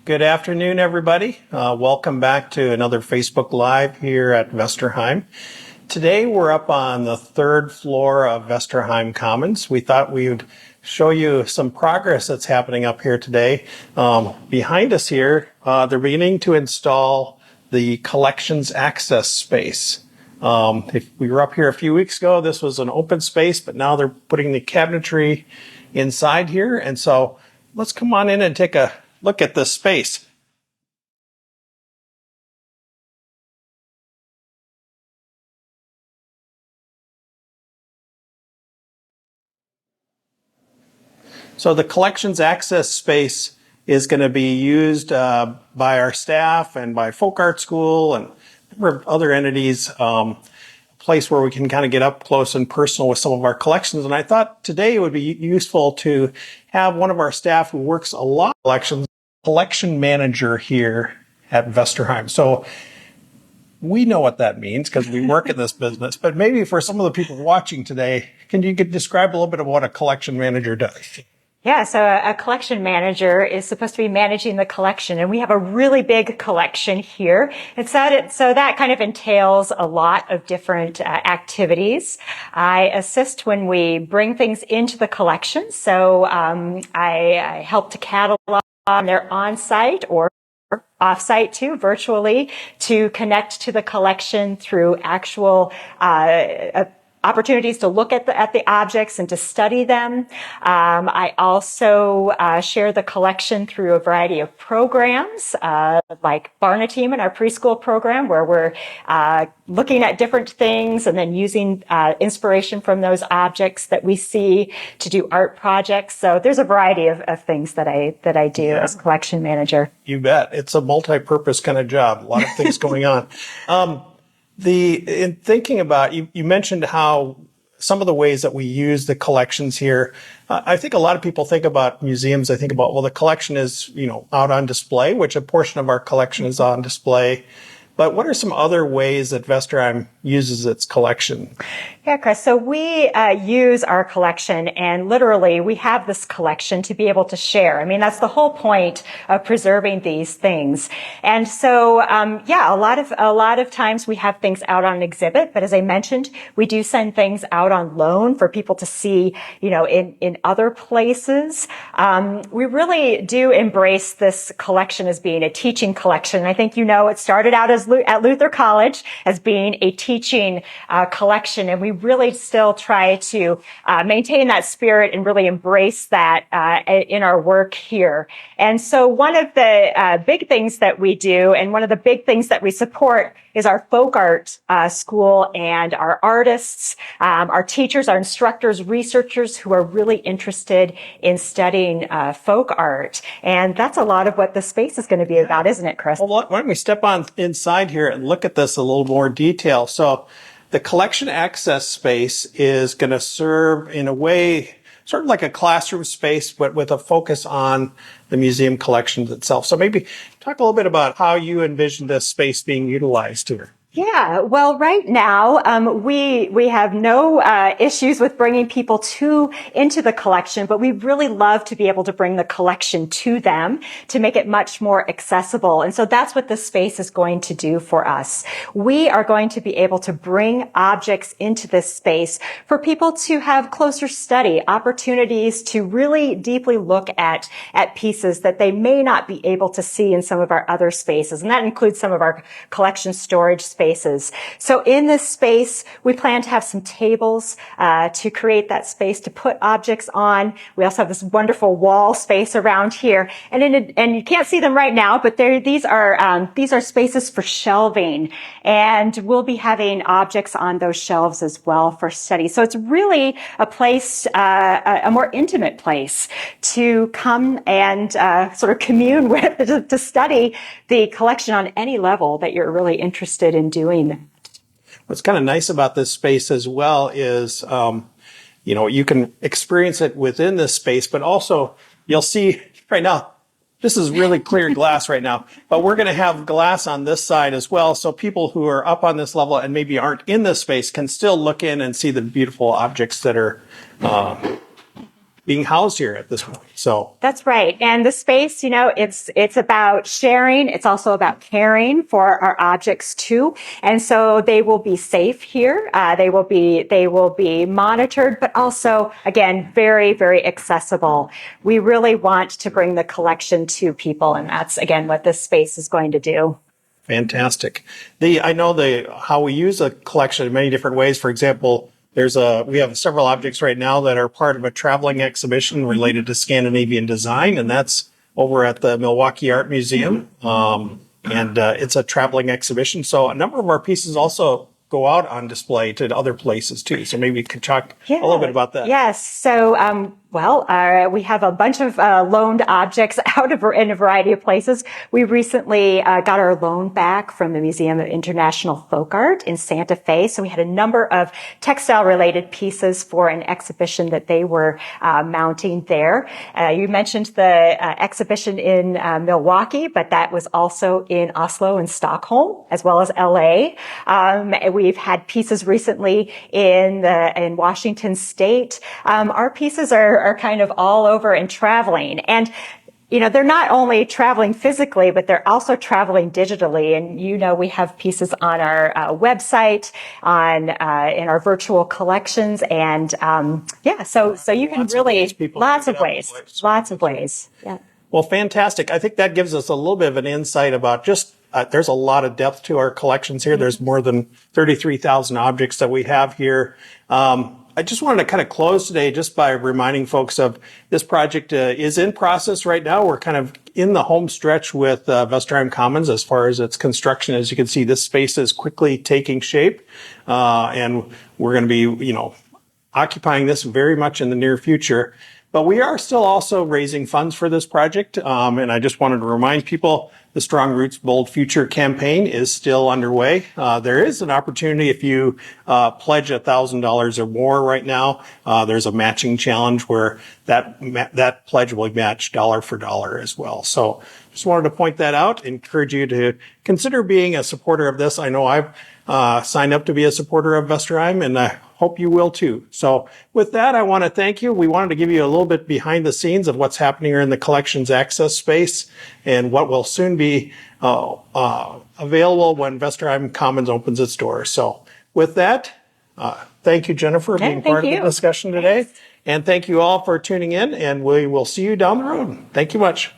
Good afternoon, everybody. Welcome back to another Facebook Live here at Vesterheim. Today we're up on the third floor of Vesterheim Commons. We thought we would show you some progress that's happening up here today. Behind us here, they're beginning to install the collections access space. If we were up here a few weeks ago, this was an open space, but now they're putting the cabinetry inside here. And so let's come on in and take a look at this space. So the collections access space is going to be used by our staff and by Folk Art School and a number of other entities, a place where we can kind of get up close and personal with some of our collections. And I thought today it would be useful to have one of our staff who works a lot of collections, collection manager here at Vesterheim. So we know what that means because we work in this business, but maybe for some of the people watching today, can you describe a little bit of what a collection manager does? Yeah, so a collection manager is supposed to be managing the collection, and we have a really big collection here. And so that kind of entails a lot of different activities. I assist when we bring things into the collection. So I help to catalog them. They're on-site or off-site too, virtually, to connect to the collection through actual opportunities to look at the objects and to study them. I also share the collection through a variety of programs, like Barna Team in our preschool program, where we're looking at different things and then using inspiration from those objects that we see to do art projects. So there's a variety of things that I do as collection manager. You bet. It's a multi-purpose kind of job. A lot of things going on. In thinking about, you mentioned how some of the ways that we use the collections here, I think a lot of people think about museums. I think about, well, the collection is, out on display, which a portion of our collection is on display. But what are some other ways that Vesterheim uses its collection? Yeah, Chris. So we use our collection, and literally we have this collection to be able to share. I mean, that's the whole point of preserving these things. And so, a lot of times we have things out on exhibit, but as I mentioned, we do send things out on loan for people to see, in other places. We really do embrace this collection as being a teaching collection. I think it started out at Luther College as being a teaching collection, and we really still try to maintain that spirit and really embrace that in our work here. And so one of the big things that we do, and one of the big things that we support, is our folk art school and our artists, our teachers, our instructors, researchers who are really interested in studying folk art. And that's a lot of what the space is going to be about, isn't it, Chris? Well, why don't we step on inside here and look at this a little more detail. So the collection access space is going to serve in a way sort of like a classroom space, but with a focus on the museum collections itself. So maybe talk a little bit about how you envision this space being utilized here. Yeah, well, right now, we have no issues with bringing people into the collection, but we really love to be able to bring the collection to them to make it much more accessible. And so that's what this space is going to do for us. We are going to be able to bring objects into this space for people to have closer study, opportunities to really deeply look at pieces that they may not be able to see in some of our other spaces. And that includes some of our collection storage spaces. So in this space, we plan to have some tables to create that space to put objects on. We also have this wonderful wall space around here, and you can't see them right now, but these are spaces for shelving, and we'll be having objects on those shelves as well for study. So it's really a place, a more intimate place to come and sort of commune with, to study the collection on any level that you're really interested in doing. What's kind of nice about this space as well is, you can experience it within this space, but also you'll see right now, this is really clear glass right now, but we're going to have glass on this side as well. So people who are up on this level and maybe aren't in this space can still look in and see the beautiful objects that are being housed here at this point. So that's right. And the space, it's about sharing. It's also about caring for our objects too. And so they will be safe here. They will be monitored, but also, again, very, very accessible. We really want to bring the collection to people. And that's, again, what this space is going to do. fantastic. I know how we use a collection in many different ways. For example, we have several objects right now that are part of a traveling exhibition related to Scandinavian design, and that's over at the Milwaukee Art Museum. And it's a traveling exhibition. So a number of our pieces also go out on display to other places too. So maybe you could talk a little bit about that. Yes. So, we have a bunch of loaned objects in a variety of places. We recently got our loan back from the Museum of International Folk Art in Santa Fe. So we had a number of textile-related pieces for an exhibition that they were mounting there. You mentioned the exhibition in Milwaukee, but that was also in Oslo and Stockholm, as well as LA. We've had pieces recently in Washington State. Our pieces are kind of all over and traveling. And, they're not only traveling physically, but they're also traveling digitally. And, we have pieces on our website, in our virtual collections. And, so you can lots of ways. Yeah. Well, fantastic. I think that gives us a little bit of an insight about there's a lot of depth to our collections here. There's more than 33,000 objects that we have here. I just wanted to kind of close today just by reminding folks of this project is in process right now. We're kind of in the home stretch with Vesterheim Commons as far as its construction. As you can see, this space is quickly taking shape, and we're going to be, occupying this very much in the near future. But we are still also raising funds for this project. And I just wanted to remind people the Strong Roots Bold Future campaign is still underway. There is an opportunity if you pledge $1,000 or more right now. There's a matching challenge where that pledge will be matched dollar for dollar as well. So just wanted to point that out, encourage you to consider being a supporter of this. I know I've signed up to be a supporter of Vesterheim, and I hope you will too. So with that, I want to thank you. We wanted to give you a little bit behind the scenes of what's happening here in the collections access space and what will soon be available when Vesterheim Commons opens its doors. So with that, thank you, Jennifer, for being part of the discussion today. And thank you all for tuning in, and we will see you down the road. Thank you much.